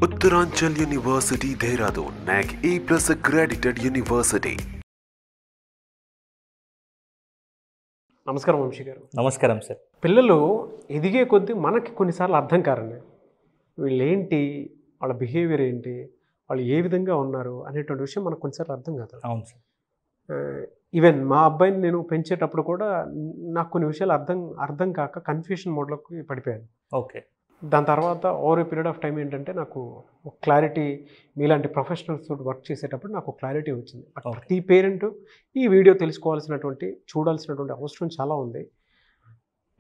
Uttaranchal University, Dehradun, NAC A+ accredited university. నమస్కారం వంశీ గారు. నమస్కారం సార్. పిల్లలు ఎదిగే కొద్దీ మనకి కొన్నిసార్లు అర్థం కారండి. వీళ్ళు ఏంటి, వాళ్ళ బిహేవియర్ ఏంటి, వాళ్ళు ఏ విధంగా ఉన్నారు అనేటువంటి విషయం మనకు కొన్నిసార్లు అర్థం కాదు. అవును సార్. ఈవెన్ మా అబ్బాయిని నేను పెంచేటప్పుడు కూడా నాకు కొన్ని విషయాలు అర్థం కాక కన్ఫ్యూషన్ మోడ్లోకి పడిపోయాను. ఓకే. దాని తర్వాత over a period of time ఏంటంటే నాకు క్లారిటీ, మీలాంటి ప్రొఫెషనల్స్ తోటి వర్క్ చేసేటప్పుడు నాకు క్లారిటీ వచ్చింది. ప్రతి పేరెంట్ ఈ వీడియో చూడాల్సినటువంటి అవసరం చాలా ఉంది.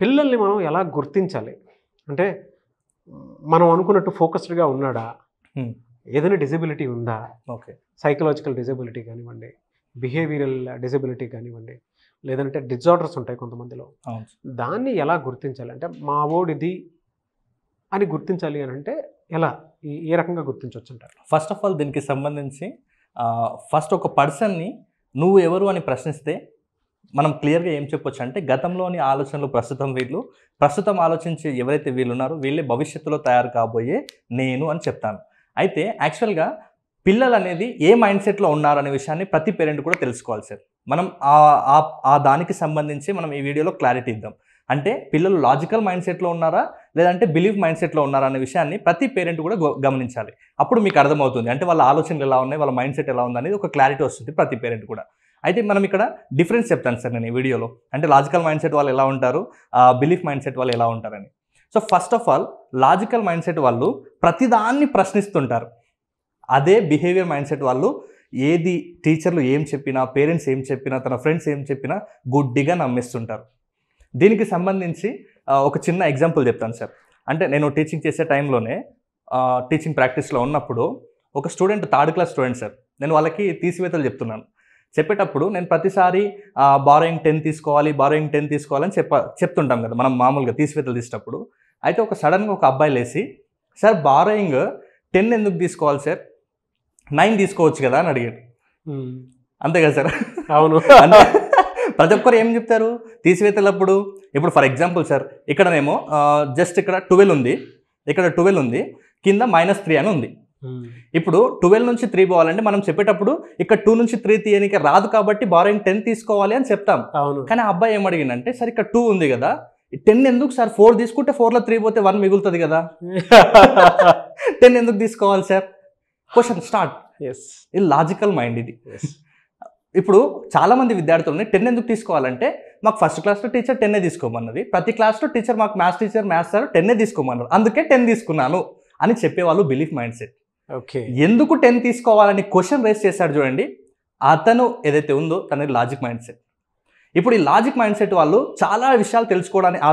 పిల్లల్ని మనం ఎలా గుర్తించాలి అంటే, మనం అనుకున్నట్టు ఫోకస్డ్గా ఉన్నాడా, ఏదైనా డిజబిలిటీ ఉందా, ఓకే, సైకలాజికల్ డిజబిలిటీ కానివ్వండి, బిహేవియరల్ డిజబిలిటీ కానివ్వండి, లేదంటే డిజార్డర్స్ ఉంటాయి కొంతమందిలో, దాన్ని ఎలా గుర్తించాలి అంటే, మా ఓడిది అని గుర్తించాలి అని అంటే ఎలా, ఏ రకంగా గుర్తించవచ్చు అంటారు? ఫస్ట్ ఆఫ్ ఆల్ దీనికి సంబంధించి ఫస్ట్ ఒక పర్సన్ని నువ్వు ఎవరు అని ప్రశ్నిస్తే మనం క్లియర్గా ఏం చెప్పొచ్చు అంటే, గతంలోని ఆలోచనలు ప్రస్తుతం ఆలోచించి ఎవరైతే వీళ్ళు ఉన్నారో వీళ్ళే భవిష్యత్తులో తయారు కాబోయే నేను అని చెప్తాను. అయితే యాక్చువల్గా పిల్లలు అనేది ఏ మైండ్ సెట్లో ఉన్నారనే విషయాన్ని ప్రతి పేరెంట్ కూడా తెలుసుకోవాలి సార్. మనం ఆ దానికి సంబంధించి మనం ఈ వీడియోలో క్లారిటీ ఇద్దాం. అంటే పిల్లలు లాజికల్ మైండ్ సెట్లో ఉన్నారా లేదంటే బిలీఫ్ మైండ్ సెట్లో ఉన్నారా అనే విషయాన్ని ప్రతి పేరెంట్ కూడా గమనించాలి. అప్పుడు మీకు అర్థమవుతుంది అంటే వాళ్ళ ఆలోచనలు ఎలా ఉన్నాయి, వాళ్ళ మైండ్ సెట్ ఎలా ఉంది అనేది ఒక క్లారిటీ వస్తుంది ప్రతి పేరెంట్ కూడా. అయితే మనం ఇక్కడ డిఫరెన్స్ చెప్తాను సార్ నేను ఈ వీడియోలో. అంటే లాజికల్ మైండ్ సెట్ వాళ్ళు ఎలా ఉంటారు, బిలీఫ్ మైండ్ సెట్ వాళ్ళు ఎలా ఉంటారని. So first of all logical mind set వాళ్ళు ప్రతిదాన్ని ప్రశ్నిస్తుంటారు. అదే బిహేవియర్ మైండ్ సెట్ వాళ్ళు ఏది టీచర్లు ఏం చెప్పినా, పేరెంట్స్ ఏం చెప్పినా, తన ఫ్రెండ్స్ ఏం చెప్పినా గుడ్డిగా నమ్మేస్తుంటారు. దీనికి సంబంధించి ఒక చిన్న ఎగ్జాంపుల్ చెప్తాను సార్. అంటే నేను టీచింగ్ చేసే టైంలోనే టీచింగ్ ప్రాక్టీస్లో ఉన్నప్పుడు ఒక student, 3rd class student sir, నేను వాళ్ళకి తీసివేతలు చెప్పేటప్పుడు నేను ప్రతిసారి బారోయింగ్ 10 తీసుకోవాలని చెప్తుంటాం కదా మనం మామూలుగా తీసివేతలు తీసేటప్పుడు. అయితే ఒక సడన్గా ఒక అబ్బాయి లేసి, సార్ బారోయింగ్ 10 ఎందుకు తీసుకోవాలి సార్, 9 తీసుకోవచ్చు కదా అని అడిగాడు. అంతే కదా సార్? అవును. ప్రతి ఒక్కరు ఏం చెప్తారు తీసివేతలప్పుడు? ఇప్పుడు ఫర్ ఎగ్జాంపుల్ సార్, ఇక్కడనేమో జస్ట్ ఇక్కడ 12 ఉంది, ఇక్కడ 12 ఉంది, కింద -3 అని ఉంది. ఇప్పుడు 12 నుంచి 3 పోవాలంటే మనం చెప్పేటప్పుడు ఇక్కడ 2 నుంచి 3 తీయడానికి రాదు కాబట్టి బారోయింగ్ 10 తీసుకోవాలి అని చెప్తాం. కానీ ఆ అబ్బాయి ఏమడిగిందంటే, సార్ ఇక్కడ 2 ఉంది కదా, 10 ఎందుకు సార్, 4 తీసుకుంటే 4లో 3 పోతే 1 మిగులుతుంది కదా, 10 ఎందుకు తీసుకోవాలి సార్? Question start. ఇది లాజికల్ మైండ్ ఇది. ఇప్పుడు చాలామంది విద్యార్థులని 10 ఎందుకు తీసుకోవాలంటే, మాకు ఫస్ట్ క్లాస్లో టీచర్ 10 తీసుకోమన్నది, ప్రతి క్లాస్లో టీచర్ మాకు మ్యాథ్స్ సార్ 10 తీసుకోమన్నారు, అందుకే 10 తీసుకున్నాను అని చెప్పేవాళ్ళు బిలీఫ్ మైండ్ సెట్. ఓకే, ఎందుకు 10 తీసుకోవాలని క్వశ్చన్ రేస్ చేశాడు చూడండి, అతను ఏదైతే ఉందో తనది లాజిక్ మైండ్ సెట్. ఇప్పుడు ఈ లాజిక్ మైండ్ సెట్ వాళ్ళు చాలా విషయాలు తెలుసుకోవడానికి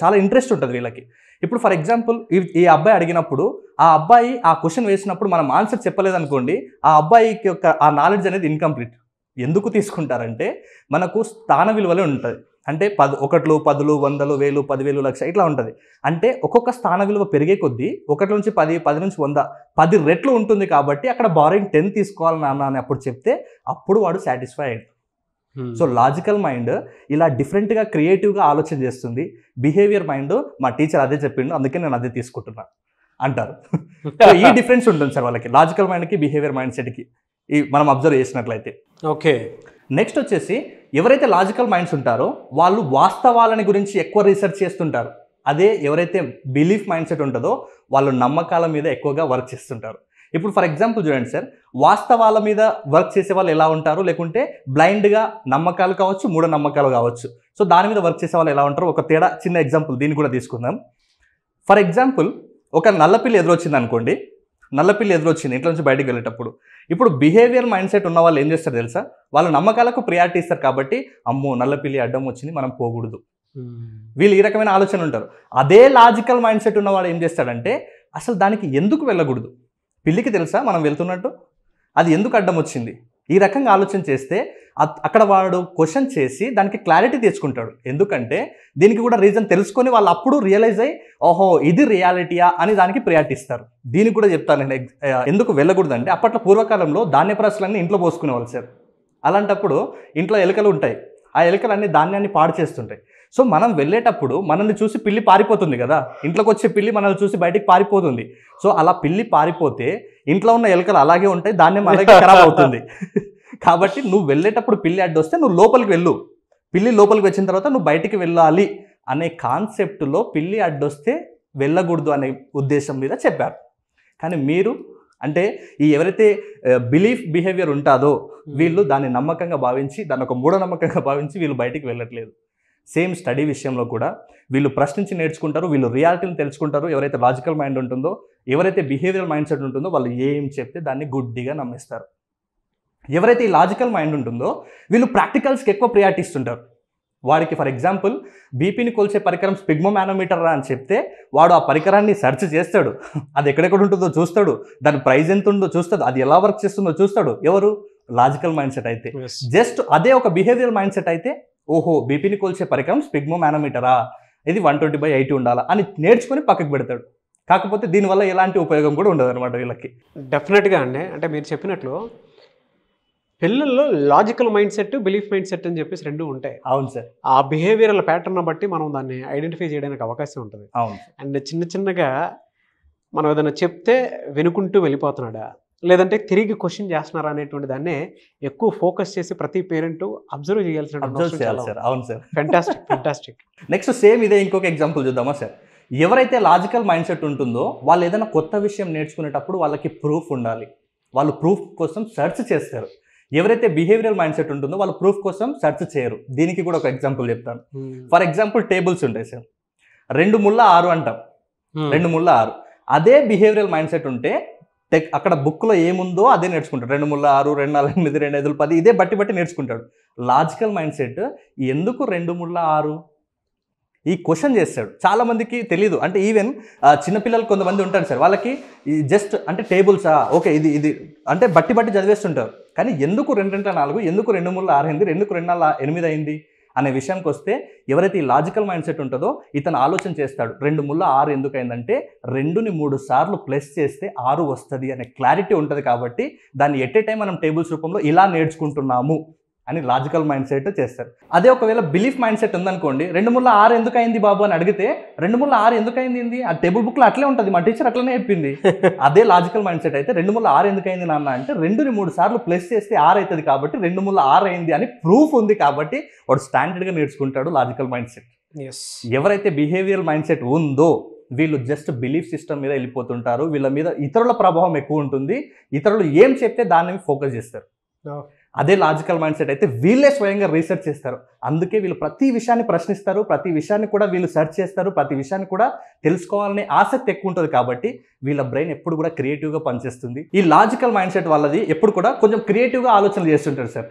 చాలా ఇంట్రెస్ట్ ఉంటుంది వీళ్ళకి. ఇప్పుడు ఫర్ ఎగ్జాంపుల్ ఈ అబ్బాయి అడిగినప్పుడు, ఆ అబ్బాయి ఆ క్వశ్చన్ వేసినప్పుడు మనం ఆన్సర్ చెప్పలేదనుకోండి, ఆ అబ్బాయికి యొక్క ఆ నాలెడ్జ్ అనేది ఇన్కంప్లీట్. ఎందుకు తీసుకుంటారంటే, మనకు స్థాన విలువలే ఉంటుంది. అంటే 1, 10, 100, 1000, 10,000, 1,00,000 ఇట్లా ఉంటుంది. అంటే ఒక్కొక్క స్థాన విలువ పెరిగే కొద్దీ 1 నుంచి 10, 10 నుంచి 100, 10 రెట్లు ఉంటుంది. కాబట్టి అక్కడ బారోయింగ్ 10 తీసుకోవాలి నాన్న అని అప్పుడు చెప్తే అప్పుడు వాడు సాటిస్ఫై అయ్యాడు. సో లాజికల్ మైండ్ ఇలా డిఫరెంట్గా క్రియేటివ్గా ఆలోచన చేస్తుంది. బిహేవియర్ మైండ్ మా టీచర్ అదే చెప్పిండు అందుకే నేను అదే తీసుకుంటున్నా అంటారు. సో ఈ డిఫరెన్స్ ఉంటుంది సార్ వాళ్ళకి, లాజికల్ మైండ్కి బిహేవియర్ మైండ్ సెట్కి మనం అబ్జర్వ్ చేసినట్లయితే. ఓకే, నెక్స్ట్ వచ్చేసి ఎవరైతే లాజికల్ మైండ్స్ ఉంటారో వాళ్ళు వాస్తవాలని గురించి ఎక్కువ రీసెర్చ్ చేస్తుంటారు. అదే ఎవరైతే బిలీఫ్ మైండ్ సెట్ ఉంటుందో వాళ్ళు నమ్మకాల మీద ఎక్కువగా వర్క్ చేస్తుంటారు. ఇప్పుడు ఫర్ ఎగ్జాంపుల్ చూడండి సార్, వాస్తవాల మీద వర్క్ చేసే వాళ్ళు ఎలా ఉంటారు, లేకుంటే బ్లైండ్గా నమ్మకాలు కావచ్చు, మూఢనమ్మకాలు కావచ్చు, సో దాని మీద వర్క్ చేసే వాళ్ళు ఎలా ఉంటారు, ఒక తేడా చిన్న ఎగ్జాంపుల్ దీన్ని కూడా తీసుకుందాం. ఫర్ ఎగ్జాంపుల్ ఒక నల్లపిల్లి ఎదురొచ్చింది అనుకోండి, ఇంట్లో నుంచి బయటకు వెళ్ళేటప్పుడు. ఇప్పుడు బిహేవియర్ మైండ్ సెట్ ఉన్న వాళ్ళు ఏం చేస్తారు తెలుసా, వాళ్ళ నమ్మకాలకు ప్రియారిటీ ఇస్తారు. కాబట్టి అమ్మో నల్లపిల్లి అడ్డం వచ్చింది, మనం పోకూడదు, వీళ్ళు ఈ రకమైన ఆలోచన ఉంటారు. అదే లాజికల్ మైండ్ సెట్ ఉన్నవాడు ఏం చేస్తాడంటే, అసలు దానికి ఎందుకు వెళ్ళకూడదు, పిల్లికి తెలుసా మనం వెళ్తున్నట్టు, అది ఎందుకు అడ్డం వచ్చింది, ఈ రకంగా ఆలోచన చేస్తే అక్కడ వాడు క్వశ్చన్ చేసి దానికి క్లారిటీ తెచ్చుకుంటాడు. ఎందుకంటే దీనికి కూడా రీజన్ తెలుసుకొని వాళ్ళు అప్పుడు రియలైజ్ అయ్యి, ఓహో ఇది రియాలిటీయా అని దానికి ప్రియారిటీ ఇస్తారు. దీనికి కూడా చెప్తాను నేను ఎందుకు వెళ్ళకూడదంటే, అప్పట్లో పూర్వకాలంలో ధాన్యప్రాసులన్నీ ఇంట్లో పోసుకునేవాళ్ళు సార్. అలాంటప్పుడు ఇంట్లో ఎలుకలు ఉంటాయి, ఆ ఎలుకలన్నీ ధాన్యాన్ని పాడు చేస్తుంటాయి. సో మనం వెళ్ళేటప్పుడు మనల్ని చూసి పిల్లి పారిపోతుంది కదా, ఇంట్లోకి వచ్చే పిల్లి మనల్ని చూసి బయటికి పారిపోతుంది. సో అలా పిల్లి పారిపోతే ఇంట్లో ఉన్న ఎలుకలు అలాగే ఉంటాయి, ధాన్యం అలాగే ఖరాబ్ అవుతుంది. కాబట్టి నువ్వు వెళ్ళేటప్పుడు పిల్లి అడ్డు వస్తే నువ్వు లోపలికి వెళ్ళు, పిల్లి లోపలికి వచ్చిన తర్వాత నువ్వు బయటికి వెళ్ళాలి అనే కాన్సెప్ట్లో పిల్లి అడ్డొస్తే వెళ్ళకూడదు అనే ఉద్దేశం మీద చెప్పారు. కానీ మీరు అంటే ఈ ఎవరైతే బిలీఫ్ బిహేవియర్ ఉంటుందో వీళ్ళు దాన్ని నమ్మకంగా భావించి, దాన్ని ఒక మూఢనమ్మకంగా భావించి వీళ్ళు బయటికి వెళ్ళట్లేదు. సేమ్ స్టడీ విషయంలో కూడా వీళ్ళు ప్రశ్నించి నేర్చుకుంటారు, వీళ్ళు రియాలిటీని తెలుసుకుంటారు. ఎవరైతే లాజికల్ మైండ్ ఉంటుందో, ఎవరైతే బిహేవియరల్ మైండ్ సెట్ ఉంటుందో వాళ్ళు ఏం చెప్తే దాన్ని గుడ్డిగా నమ్మేస్తారు. ఎవరైతే ఈ లాజికల్ మైండ్ ఉంటుందో వీళ్ళు ప్రాక్టికల్స్కి ఎక్కువ ప్రియారిటీ ఇస్తుంటారు. వాడికి ఫర్ ఎగ్జాంపుల్ బీపీని కొలిచే పరికరం స్పిగ్మోమానోమీటర్ అని చెప్తే వాడు ఆ పరికరాన్ని సెర్చ్ చేస్తాడు, అది ఎక్కడెక్కడ ఉంటుందో చూస్తాడు, దాని ప్రైస్ ఎంత ఉందో చూస్తాడు, అది ఎలా వర్క్ చేస్తుందో చూస్తాడు. ఎవరు? లాజికల్ మైండ్ సెట్ అయితే. జస్ట్ అదే ఒక బిహేవియరల్ మైండ్ సెట్ అయితే ఓహో బీపీని కొలిచే పరికరం స్పిగ్మోమానోమీటరా, ఇది 120/80 ఉండాలా అని నేర్చుకొని పక్కకు పెడతాడు. కాకపోతే దీనివల్ల ఎలాంటి ఉపయోగం కూడా ఉండదు అనమాట వీళ్ళకి. డెఫినెట్గా అండి. అంటే మీరు చెప్పినట్లు పిల్లల్లో logical mind set, belief mind set అని చెప్పేసి రెండు ఉంటాయి. అవును సార్. ఆ బిహేవియరల్ ప్యాటర్న్ బట్టి మనం దాన్ని ఐడెంటిఫై చేయడానికి అవకాశం ఉంటుంది. అవును. అండ్ చిన్నగా మనం ఏదైనా చెప్తే వినుకుంటూ వెళ్ళిపోతున్నాడా, లేదంటే తిరిగి క్వశ్చన్ చేస్తున్నారా అనేటువంటి దాన్నే ఎక్కువ ఫోకస్ చేసి ప్రతి పేరెంట్ అబ్జర్వ్ చేయాల్సిన. అవును సార్. ఫెంటాస్టిక్. నెక్స్ట్ సేమ్ ఇదే ఇంకొక ఎగ్జాంపుల్ చూద్దామా సార్. ఎవరైతే లాజికల్ మైండ్ సెట్ ఉంటుందో వాళ్ళు ఏదైనా కొత్త విషయం నేర్చుకునేటప్పుడు వాళ్ళకి ప్రూఫ్ ఉండాలి, వాళ్ళు ప్రూఫ్ కోసం సెర్చ్ చేస్తారు. ఎవరైతే బిహేవియరల్ మైండ్ సెట్ ఉంటుందో వాళ్ళు ప్రూఫ్ కోసం సెర్చ్ చేయరు. దీనికి కూడా ఒక ఎగ్జాంపుల్ చెప్తాను. ఫర్ ఎగ్జాంపుల్ టేబుల్స్ ఉంటాయి సార్, 2 ముళ్ళ 6 అంటాం, 2 ముళ్ళ 6. అదే బిహేవియరల్ మైండ్ సెట్ ఉంటే అక్కడ బుక్లో ఏముందో అదే నేర్చుకుంటాడు. 2 ముళ్ళ 6, 2 4 8, 2 5 10 ఇదే బట్టి నేర్చుకుంటాడు. లాజికల్ మైండ్ సెట్ ఎందుకు 2 ముళ్ళ 6 ఈ క్వశ్చన్ చేస్తాడు. చాలామందికి తెలీదు. అంటే ఈవెన్ చిన్నపిల్లలు కొంతమంది ఉంటారు సార్, వాళ్ళకి జస్ట్ అంటే టేబుల్సా ఓకే ఇది అంటే బట్టి చదివేస్తుంటారు. కానీ ఎందుకు 2 2 4, ఎందుకు 2 3 6 అయింది, ఎందుకు 2 4 8 అయింది అనే విషయానికి వస్తే ఎవరైతే ఈ లాజికల్ మైండ్ సెట్ ఉంటుందో ఇతను ఆలోచన చేస్తాడు. 2 ముళ్ళ 6 ఎందుకు అయిందంటే 2ని 3 సార్లు ప్లస్ చేస్తే 6 వస్తుంది అనే క్లారిటీ ఉంటుంది. కాబట్టి దాన్ని ఎట్ ఏ టైం మనం టేబుల్స్ రూపంలో ఇలా నేర్చుకుంటున్నాము అని లాజికల్ మైండ్ సెట్ చేస్తారు. అదే ఒకవేళ బిలీఫ్ మైండ్ సెట్ ఉందనుకోండి, 2 ముళ్ళ 6 ఎందుకు అయింది బాబు అని అడిగితే 2 ముళ్ళ 6 ఎందుకు అయింది ఆ టేబుల్ బుక్లో అట్లే ఉంటుంది, మా టీచర్ అట్లనే చెప్పింది. అదే లాజికల్ మైండ్ సెట్ అయితే 2 ముళ్ళ 6 ఎందుకు అయింది నాన్న అంటే 2ని 3 సార్లు ప్లస్ చేస్తే 6 అవుతుంది కాబట్టి 2 ముళ్ళ 6 అయింది అని ప్రూఫ్ ఉంది. కాబట్టి వాడు స్టాండర్డ్గా నేర్చుకుంటాడు లాజికల్ మైండ్ సెట్. ఎవరైతే బిహేవియరల్ మైండ్ సెట్ ఉందో వీళ్ళు జస్ట్ బిలీఫ్ సిస్టమ్ మీద వెళ్ళిపోతుంటారు. వీళ్ళ మీద ఇతరుల ప్రభావం ఎక్కువ ఉంటుంది, ఇతరులు ఏం చెప్తే దాని మీద ఫోకస్ చేస్తారు. అదే లాజికల్ మైండ్ సెట్ అయితే వీళ్ళే స్వయంగా రీసెర్చ్ చేస్తారు. అందుకే వీళ్ళు ప్రతి విషయాన్ని ప్రశ్నిస్తారు, ప్రతి విషయాన్ని కూడా వీళ్ళు సెర్చ్ చేస్తారు, ప్రతి విషయాన్ని కూడా తెలుసుకోవాలనే ఆసక్తి ఎక్కువ ఉంటుంది. కాబట్టి వీళ్ళ బ్రెయిన్ ఎప్పుడు కూడా క్రియేటివ్గా పనిచేస్తుంది. ఈ లాజికల్ మైండ్ సెట్ వాళ్ళది ఎప్పుడు కూడా కొంచెం క్రియేటివ్గా ఆలోచనలు చేస్తుంటారు సార్.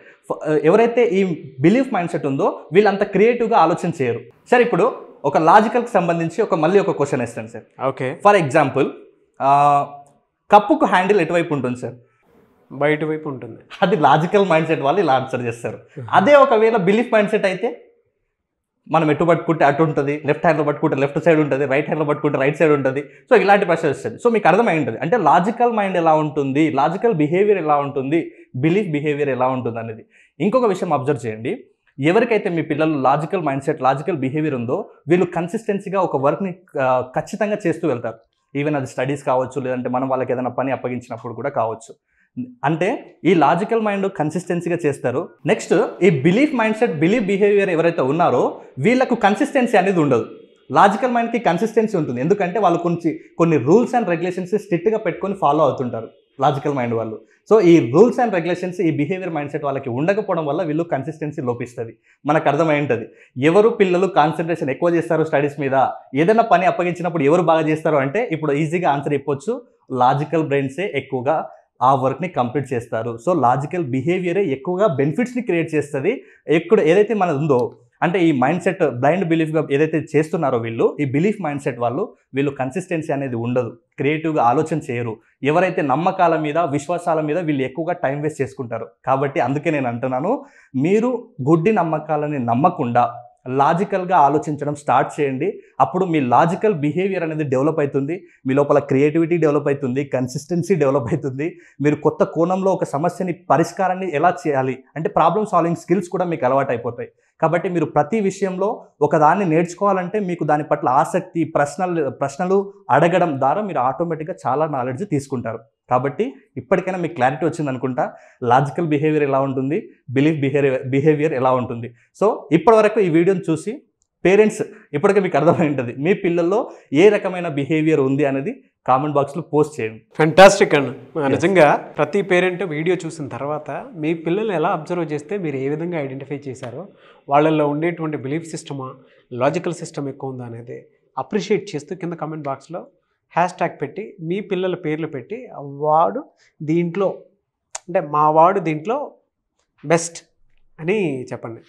ఎవరైతే ఈ బిలీఫ్ మైండ్ సెట్ ఉందో వీళ్ళంత క్రియేటివ్గా ఆలోచన చేయరు. సార్ ఇప్పుడు ఒక లాజికల్కి సంబంధించి మళ్ళీ ఒక క్వశ్చన్ ఇస్తాను సార్. ఓకే. ఫర్ ఎగ్జాంపుల్ కప్పుకు హ్యాండిల్ ఎటువైపు ఉంటుంది సార్? బయట వైపు ఉంటుంది. అది లాజికల్ మైండ్ సెట్ వాళ్ళు ఇలా ఆన్సర్ చేస్తారు. అదే ఒకవేళ బిలీఫ్ మైండ్ సెట్ అయితే మనం ఎటు పట్టుకుంటే అటు ఉంటుంది, లెఫ్ట్ హ్యాండ్లో పట్టుకుంటే లెఫ్ట్ సైడ్ ఉంటుంది, రైట్ హ్యాండ్లో పట్టుకుంటే రైట్ సైడ్ ఉంటుంది. సో ఇలాంటి ప్రశ్న వస్తుంది. సో మీకు అర్థమై ఉంటుంది అంటే లాజికల్ మైండ్ ఎలా ఉంటుంది, లాజికల్ బిహేవియర్ ఎలా ఉంటుంది, బిలీఫ్ బిహేవియర్ ఎలా ఉంటుంది అనేది. ఇంకొక విషయం అబ్జర్వ్ చేయండి. ఎవరికైతే మీ పిల్లలు logical mind set, logical behaviour ఉందో వీళ్ళు కన్సిస్టెన్సీగా ఒక వర్క్ని ఖచ్చితంగా చేస్తూ వెళ్తారు. ఈవెన్ అది స్టడీస్ కావచ్చు, లేదంటే మనం వాళ్ళకి ఏదైనా పని అప్పగించినప్పుడు కూడా కావచ్చు. అంటే ఈ లాజికల్ మైండ్ కన్సిస్టెన్సీగా చేస్తారు. నెక్స్ట్ ఈ belief mind set, belief behaviour ఎవరైతే ఉన్నారో వీళ్ళకు కన్సిస్టెన్సీ అనేది ఉండదు. లాజికల్ మైండ్కి కన్సిస్టెన్సీ ఉంటుంది, ఎందుకంటే వాళ్ళు కొన్ని రూల్స్ అండ్ రెగ్యులేషన్స్ స్ట్రిక్ట్గా పెట్టుకొని ఫాలో అవుతుంటారు లాజికల్ మైండ్ వాళ్ళు. సో ఈ రూల్స్ అండ్ రెగ్యులేషన్స్, ఈ బిహేవియర్ మైండ్ సెట్ వాళ్ళకి ఉండకపోవడం వల్ల వీళ్ళు కన్సిస్టెన్సీ లోపిస్తుంది. మనకు అర్థమై ఉంటుంది. ఎవరు పిల్లలు కాన్సన్ట్రేషన్ ఎక్కువ చేస్తారు స్టడీస్ మీద, ఏదైనా పని అప్పగించినప్పుడు ఎవరు బాగా చేస్తారు అంటే ఇప్పుడు ఈజీగా ఆన్సర్ చెప్పొచ్చు, లాజికల్ బ్రెయిన్సే ఎక్కువగా ఆ వర్క్ని కంప్లీట్ చేస్తారు. సో లాజికల్ బిహేవియరే ఎక్కువగా బెనిఫిట్స్ని క్రియేట్ చేస్తుంది. ఏదైతే మనది ఉందో అంటే ఈ మైండ్ సెట్ బ్లైండ్ బిలీఫ్గా ఏదైతే చేస్తున్నారో వీళ్ళు, ఈ బిలీఫ్ మైండ్ సెట్ వీళ్ళు కన్సిస్టెన్సీ అనేది ఉండదు, క్రియేటివ్గా ఆలోచన చేయరు. ఎవరైతే నమ్మకాల మీద, విశ్వాసాల మీద వీళ్ళు ఎక్కువగా టైం వేస్ట్ చేసుకుంటారు. కాబట్టి అందుకే నేను అంటున్నాను, మీరు గుడ్డి నమ్మకాలని నమ్మకుండా లాజికల్గా ఆలోచించడం స్టార్ట్ చేయండి. అప్పుడు మీ లాజికల్ బిహేవియర్ అనేది డెవలప్ అవుతుంది, మీ లోపల క్రియేటివిటీ డెవలప్ అవుతుంది, కన్సిస్టెన్సీ డెవలప్ అవుతుంది. మీరు కొత్త కోణంలో ఒక సమస్యని పరిష్కారాన్ని ఎలా చేయాలి అంటే ప్రాబ్లమ్ సాల్వింగ్ స్కిల్స్ కూడా మీకు అలవాటు అయిపోతాయి. కాబట్టి మీరు ప్రతి విషయంలో ఒకదాన్ని నేర్చుకోవాలంటే మీకు దాని పట్ల ఆసక్తి, ప్రశ్నలు అడగడం ద్వారా మీరు ఆటోమేటిక్గా చాలా నాలెడ్జ్ తీసుకుంటారు. కాబట్టి ఇప్పటికైనా మీకు క్లారిటీ వచ్చింది అనుకుంటా, లాజికల్ బిహేవియర్ ఎలా ఉంటుంది, బిలీఫ్ బిహేవియర్ ఎలా ఉంటుంది. సో ఇప్పటివరకు ఈ వీడియోని చూసి పేరెంట్స్ ఇప్పటికే మీకు అర్థమై ఉంటుంది మీ పిల్లల్లో ఏ రకమైన బిహేవియర్ ఉంది అనేది కామెంట్ బాక్స్లో పోస్ట్ చేయండి. ఫెంటాస్టిక్ అన్న. నిజంగా ప్రతి పేరెంట్ వీడియో చూసిన తర్వాత మీ పిల్లల్ని ఎలా అబ్జర్వ్ చేస్తే మీరు ఏ విధంగా ఐడెంటిఫై చేశారో, వాళ్ళల్లో ఉండేటువంటి బిలీఫ్ సిస్టమా, లాజికల్ సిస్టమ్ ఎక్కువ ఉందా అనేది అప్రిషియేట్ చేస్తూ కింద కామెంట్ బాక్స్లో హ్యాష్ పెట్టి మీ పిల్లల పేర్లు పెట్టి వాడు దీంట్లో అంటే మా వాడు దీంట్లో బెస్ట్ అని చెప్పండి.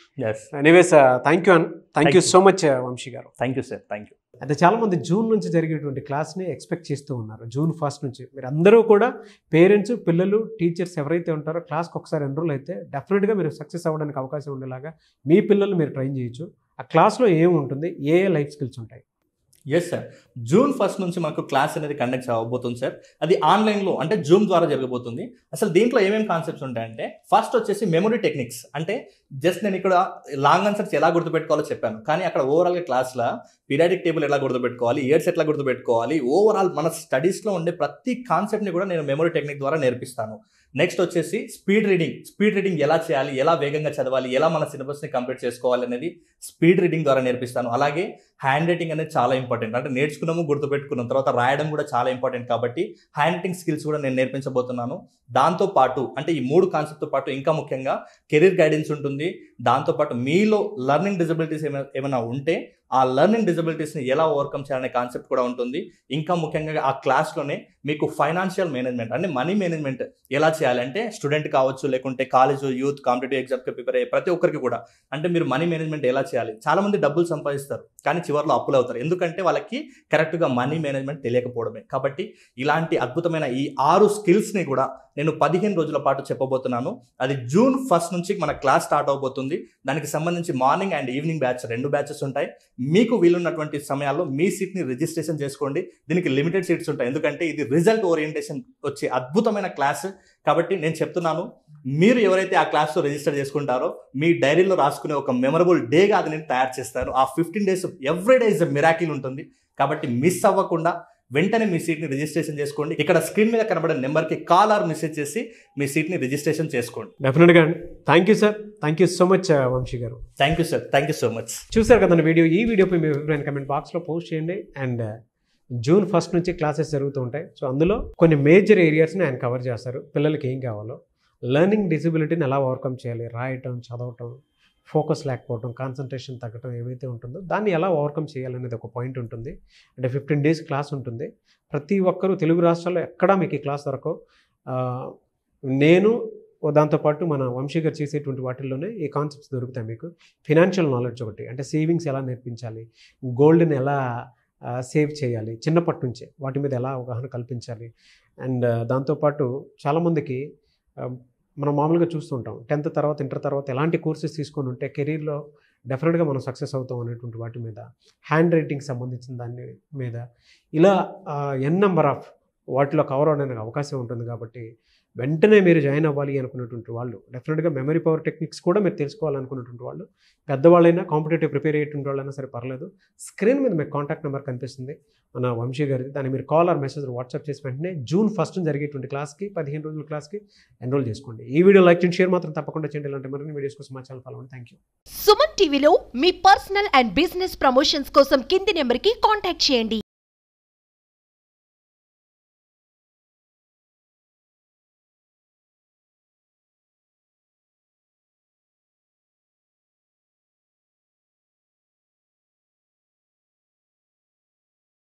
ఎనీవేస్ థ్యాంక్ యూ అన్న. Thank you so much Vamsi garu. Thank you sir. Thank you. అయితే చాలామంది జూన్ నుంచి జరిగేటువంటి క్లాస్ని ఎక్స్పెక్ట్ చేస్తూ ఉన్నారు. జూన్ 1 నుంచి మీరు అందరూ కూడా పేరెంట్స్, పిల్లలు, టీచర్స్ ఎవరైతే ఉంటారో క్లాస్కి ఒకసారి ఎన్రోల్ అయితే డెఫినెట్గా మీరు సక్సెస్ అవ్వడానికి అవకాశం ఉండేలాగా మీ పిల్లలు మీరు ట్రైన్ చేయొచ్చు. ఆ క్లాస్లో ఏముంటుంది, ఏ లైఫ్ స్కిల్స్ ఉంటాయి? ఎస్ సార్, జూన్ 1 నుంచి మనకు క్లాస్ అనేది కండక్ట్ అవ్వబోతుంది సార్. అది ఆన్లైన్లో అంటే జూమ్ ద్వారా జరగబోతుంది. అసలు దీంట్లో ఏమేమి కాన్సెప్ట్స్ ఉంటాయంటే ఫస్ట్ వచ్చేసి మెమరీ టెక్నిక్స్. అంటే జస్ట్ నేను ఇక్కడ లాంగ్ ఆన్సర్స్ ఎలా గుర్తుపెట్టుకోవాలో చెప్పాను, కానీ అక్కడ ఓవరాల్గా క్లాస్లో పీరియాడిక్ టేబుల్ ఎలా గుర్తుపెట్టుకోవాలి, ఇయర్స్ ఎట్లా గుర్తుపెట్టుకోవాలి, ఓవరాల్ మన స్టడీస్లో ఉండే ప్రతి కాన్సెప్ట్ని కూడా నేను మెమరీ టెక్నిక్ ద్వారా నేర్పిస్తాను. నెక్స్ట్ వచ్చేసి స్పీడ్ రీడింగ్ ఎలా చేయాలి, ఎలా వేగంగా చదవాలి, ఎలా మన సిలబస్ని కంప్లీట్ చేసుకోవాలి అనేది స్పీడ్ రీడింగ్ ద్వారా నేర్పిస్తాను. అలాగే హ్యాండ్ రైటింగ్ అనేది చాలా ఇంపార్టెంట్. అంటే నేర్చుకున్నాము, గుర్తుపెట్టుకున్నాం, తర్వాత రాయడం కూడా చాలా ఇంపార్టెంట్. కాబట్టి హ్యాండ్ రైటింగ్ స్కిల్స్ కూడా నేను నేర్పించబోతున్నాను. దాంతోపాటు అంటే ఈ 3 కాన్సెప్ట్తో పాటు ఇంకా ముఖ్యంగా కెరీర్ గైడెన్స్ ఉంటుంది. దాంతోపాటు మీలో లెర్నింగ్ డిజబిలిటీస్ ఏమైనా ఉంటే ఆ లెర్నింగ్ డిజబిలిటీస్ని ఎలా ఓవర్కమ్ చేయాలనే కాన్సెప్ట్ కూడా ఉంటుంది. ఇంకా ముఖ్యంగా ఆ క్లాస్లోనే మీకు ఫైనాన్షియల్ మేనేజ్మెంట్ అంటే మనీ మేనేజ్మెంట్ ఎలా చేయాలంటే స్టూడెంట్ కావచ్చు, లేకుంటే కాలేజ్, యూత్, కాంపిటేటివ్ ఎగ్జామ్కి ప్రిపేర్ అయ్యే ప్రతి ఒక్కరికి కూడా అంటే మీరు మనీ మేనేజ్మెంట్ ఎలా చేయాలి. చాలామంది డబ్బులు సంపాదిస్తారు కానీ చివరిలో అప్పులు అవుతారు, ఎందుకంటే వాళ్ళకి కరెక్ట్గా మనీ మేనేజ్మెంట్ తెలియకపోవడమే. కాబట్టి ఇలాంటి అద్భుతమైన ఈ 6 స్కిల్స్ని కూడా నేను 15 రోజుల పాటు చెప్పబోతున్నాను. అది జూన్ 1 నుంచి మన క్లాస్ స్టార్ట్ అవబోతుంది. దానికి సంబంధించి morning and evening batch 2 batches ఉంటాయి. మీకు వీలున్నటువంటి సమయాల్లో మీ సీట్ని రిజిస్ట్రేషన్ చేసుకోండి. దీనికి లిమిటెడ్ సీట్స్ ఉంటాయి, ఎందుకంటే ఇది రిజల్ట్ ఓరియంటేషన్ వచ్చే అద్భుతమైన క్లాస్. కాబట్టి నేను చెప్తున్నాను, మీరు ఎవరైతే ఆ క్లాస్లో రిజిస్టర్ చేసుకుంటారో మీ డైరీలో రాసుకునే ఒక మెమరబుల్ డేగా అది నేను తయారు చేస్తాను. ఆ 15 days every day is a miracle ఉంటుంది. కాబట్టి మిస్ అవ్వకుండా వెంటనే మీ సీట్ని రిజిస్ట్రేషన్ చేసుకోండి. ఇక్కడ స్క్రీన్ మీద కనబడే నెంబర్కి కాల్ ఆర్ మెసేజ్ చేసి మీ సీట్ని రిజిస్ట్రేషన్ చేసుకోండి. డెఫినెట్గా అండి. Thank you sir. Thank you so much Vamsi garu. Thank you sir. Thank you so much. చూసారు కదండి వీడియో. ఈ వీడియోపై మీ అభిప్రాయం కమెంట్ బాక్స్లో పోస్ట్ చేయండి. అండ్ జూన్ 1 నుంచి క్లాసెస్ జరుగుతూ ఉంటాయి. సో అందులో కొన్ని మేజర్ ఏరియాస్ని ఆయన కవర్ చేస్తారు. పిల్లలకి ఏం కావాలో, లెర్నింగ్ డిజబిలిటీని ఎలా ఓవర్కమ్ చేయాలి, రాయటం, చదవటం, ఫోకస్ లేకపోవడం, కాన్సన్ట్రేషన్ తగ్గటం ఏవైతే ఉంటుందో దాన్ని ఎలా ఓవర్కమ్ చేయాలనేది ఒక పాయింట్ ఉంటుంది. అంటే 15 days క్లాస్ ఉంటుంది. ప్రతి ఒక్కరూ తెలుగు రాష్ట్రాల్లో ఎక్కడా మీకు ఈ క్లాస్ దొరకవు. నేను దాంతోపాటు మన వంశీ గారు చేసేటువంటి వాటిల్లోనే ఈ కాన్సెప్ట్స్ దొరుకుతాయి మీకు. ఫినాన్షియల్ నాలెడ్జ్ ఒకటి, అంటే సేవింగ్స్ ఎలా నేర్పించాలి, గోల్డ్ని ఎలా సేవ్ చేయాలి చిన్నప్పటి నుంచే, వాటి మీద ఎలా అవగాహన కల్పించాలి. అండ్ దాంతోపాటు చాలామందికి మనం మామూలుగా చూస్తుంటాం 10th తర్వాత, ఇంటర్ తర్వాత ఎలాంటి కోర్సెస్ తీసుకొని ఉంటే కెరీర్లో డెఫినెట్గా మనం సక్సెస్ అవుతాం అనేటువంటి వాటి మీద, హ్యాండ్ రైటింగ్ సంబంధించిన దాని మీద, ఇలా ఎన్ నెంబర్ ఆఫ్ వాటిలో కవర్ అవడానికి అవకాశం ఉంటుంది. కాబట్టి వెంటనే మీరు జాయిన్ అవ్వాలి అనుకున్నటువంటి వాళ్ళు, డెఫినెట్గా మెమరీ పవర్ టెక్నిక్స్ కూడా మీరు తెలుసుకోవాలనుకున్నటువంటి వాళ్ళు, పెద్దవాళ్ళైనా, కాంపిటేటివ్ ప్రిపేర్ అయ్యేటువంటి వాళ్ళైనా సరే పర్లేదు, స్క్రీన్ మీద మీకు కాంటాక్ట్ నెంబర్ కనిపిస్తుంది మన వంశీ గారిది. దాన్ని మీరు కాల్ ఆర్ మెసేజ్ వాట్సాప్ చేసి వెంటనే జూన్ 1 జరిగేటువంటి క్లాస్కి 15 రోజుల క్లాస్కి ఎన్రోల్ చేసుకోండి. ఈ వీడియో లైక్ చేయండి, షేర్ మాత్రం తప్పకుండా చేయండి. ఇలాంటి మరిన్ని వీడియోస్ కోసం మా ఛానల్ ఫాలో అవ్వండి. Thank you. సుమన్ టీవీలో మీ పర్సనల్ అండ్ బిజినెస్ ప్రమోషన్స్ కోసం కింది నెంబర్కి కాంటాక్ట్ చేయండి.